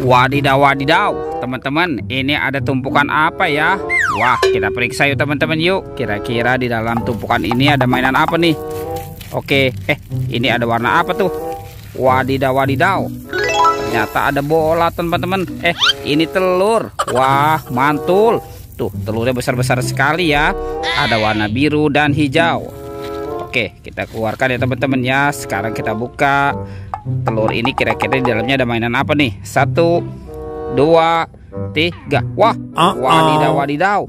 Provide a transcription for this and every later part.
Wadidaw, wadidaw, teman-teman, ini ada tumpukan apa ya? Wah, kita periksa yuk teman-teman yuk. Kira-kira di dalam tumpukan ini ada mainan apa nih? Oke, ini ada warna apa tuh? Wadidaw, wadidaw. Ternyata ada bola teman-teman. Ini telur. Wah, mantul. Tuh, telurnya besar-besar sekali ya. Ada warna biru dan hijau. Oke, kita keluarkan ya teman-teman ya. Sekarang kita buka. Telur ini kira-kira di dalamnya ada mainan apa nih? 1, 2, 3. Wah, wadidaw, wadidaw.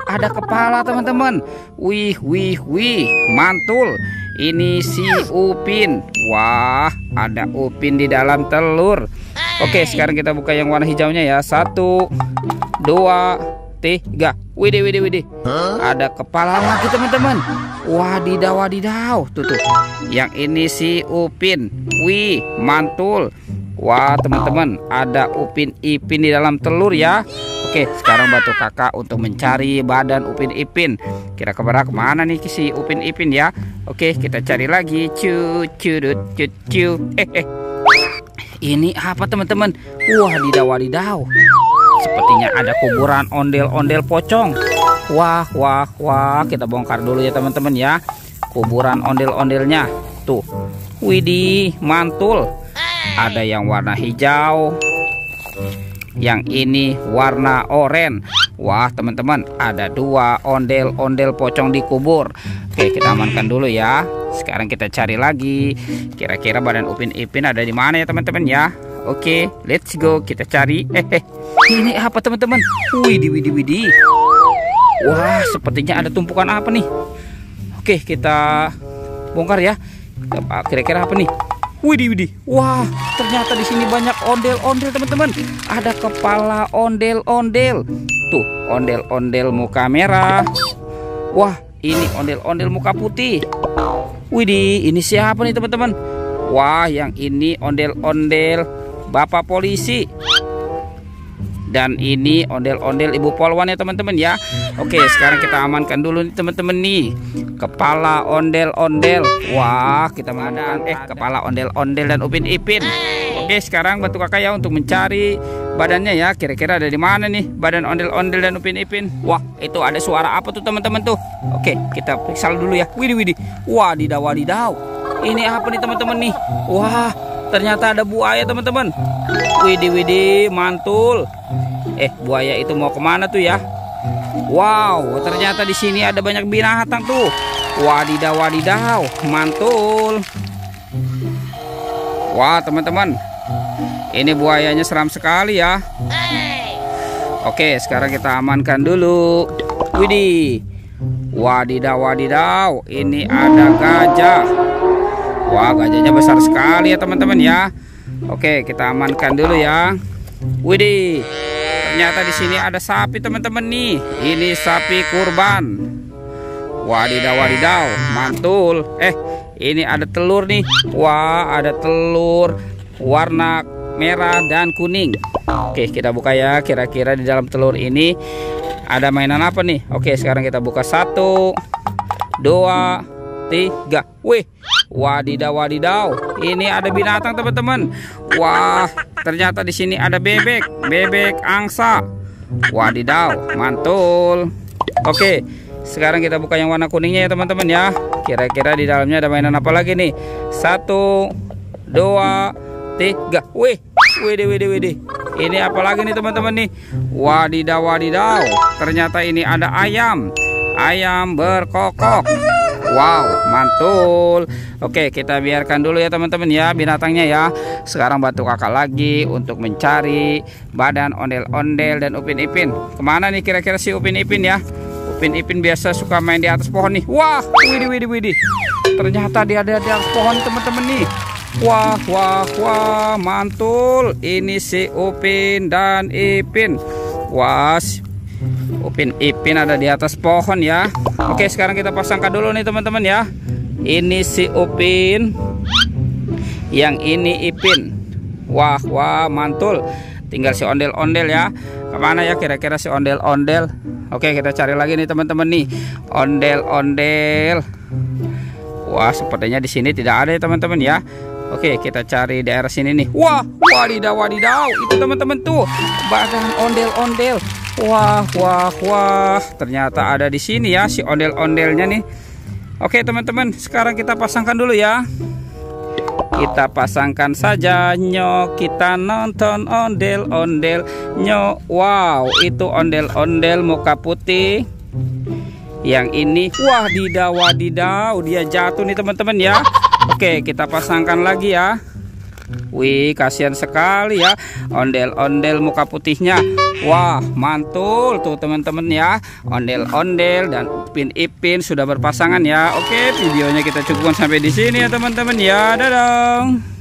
Ada kepala teman-teman. Wih, wih, wih, mantul. Ini si Upin. Wah, ada Upin di dalam telur. Oke, sekarang kita buka yang warna hijaunya ya. 1, 2, 3. Widih, widih, widih. Ada kepala lagi teman-teman. Wadidaw, wadidaw. Tuh. Yang ini si Upin. Wih, mantul. Wah teman-teman, ada Upin Ipin di dalam telur ya. Oke, sekarang bantu kakak untuk mencari badan Upin Ipin. Kira-kira kemana nih si Upin Ipin ya? Oke, kita cari lagi. Ini apa teman-teman? Wadidaw, wadidaw. Sepertinya ada kuburan ondel-ondel pocong. Wah, wah, wah. Kita bongkar dulu ya teman-teman ya. Kuburan ondel-ondelnya. Tuh. Widih, mantul. Ada yang warna hijau. Yang ini warna oranye. Wah teman-teman, ada 2 ondel-ondel pocong dikubur. Oke, kita amankan dulu ya. Sekarang kita cari lagi. Kira-kira badan Upin Ipin ada di mana ya teman-teman ya? Oke, let's go. Kita cari. Ini apa teman-teman? Widih, widih, widih. Wah, sepertinya ada tumpukan apa nih? Oke, kita bongkar ya. Kira-kira apa nih? Widih, widih. Wah, ternyata di sini banyak ondel-ondel teman-teman. Ada kepala ondel-ondel. Tuh, ondel-ondel muka merah. Wah, ini ondel-ondel muka putih. Widih, ini siapa nih teman-teman? Wah, yang ini ondel-ondel Bapak Polisi. Dan ini ondel-ondel Ibu Polwan ya teman-teman ya. Oke, sekarang kita amankan dulu nih teman-teman nih. Kepala ondel-ondel. Wah, kita mengamankan kepala ondel-ondel dan Upin Ipin. Oke, sekarang bantu kakak ya untuk mencari badannya ya. Kira-kira ada di mana nih badan ondel-ondel dan Upin Ipin? Wah, itu ada suara apa tuh teman-teman tuh? Oke, kita periksa dulu ya. Widih, widih. Wadidaw, wadidaw. Ini apa nih teman-teman nih? Wah, ternyata ada buaya teman-teman. Widih, widih, mantul. Buaya itu mau kemana tuh ya? Wow, ternyata di sini ada banyak binatang tuh. Wadidaw, wadidaw, mantul. Wah teman-teman, ini buayanya seram sekali ya. Oke, sekarang kita amankan dulu. Widih, wadidaw, wadidaw. Ini ada gajah. Wah, gajahnya besar sekali ya teman-teman ya. Oke, kita amankan dulu ya. Widih, ternyata di sini ada sapi teman-teman nih. Ini sapi kurban. Wadidaw, wadidaw, mantul. Ini ada telur nih. Wah, ada telur warna merah dan kuning. Oke, kita buka ya. Kira-kira di dalam telur ini ada mainan apa nih? Oke, sekarang kita buka. 1, 2, 3. Wih, wadidaw, wadidaw. Ini ada binatang teman-teman. Wah, ternyata di sini ada bebek angsa. Wadidaw, mantul. Oke, sekarang kita buka yang warna kuningnya ya teman-teman ya. Kira-kira di dalamnya ada mainan apa lagi nih? 1, 2, 3. Wih, widih, widih, widih. Ini apa lagi nih teman-teman nih? Wadidaw, wadidaw. Ternyata ini ada ayam berkokok. Wow, mantul. Oke, kita biarkan dulu ya teman-teman ya binatangnya ya. Sekarang bantu kakak lagi untuk mencari badan ondel-ondel dan Upin Ipin. Kemana nih kira-kira si Upin Ipin ya? Upin Ipin biasa suka main di atas pohon nih. Wah, widih, widih, widih. Ternyata dia ada di atas pohon teman-teman nih. Wah, wah, wah, mantul. Ini si Upin dan Ipin. Wah, Upin Ipin ada di atas pohon ya. Oke, sekarang kita pasangkan dulu nih teman-teman ya. Ini si Upin, yang ini Ipin. Wah, wah, mantul. Tinggal si ondel-ondel ya. Kemana ya kira-kira si ondel-ondel? Oke, kita cari lagi nih teman-teman nih. Ondel-ondel. Wah, sepertinya di sini tidak ada ya teman-teman ya. Oke, kita cari daerah sini nih. Wah, wadidaw, wadidaw. Itu teman-teman tuh, badan ondel-ondel. Wah, wah, wah. Ternyata ada di sini ya si ondel-ondelnya nih. Oke, teman-teman, sekarang kita pasangkan dulu ya. Kita pasangkan saja. Nyok, kita nonton ondel-ondel. Nyok, wow, itu ondel-ondel muka putih. Yang ini, wadidaw, wadidaw, dia jatuh nih teman-teman ya. Oke, kita pasangkan lagi ya. Wih, kasihan sekali ya ondel-ondel muka putihnya. Wah, mantul tuh teman-teman ya. Ondel-ondel dan Upin Ipin sudah berpasangan ya. Oke, videonya kita cukupkan sampai di sini ya teman-teman ya. Dadah.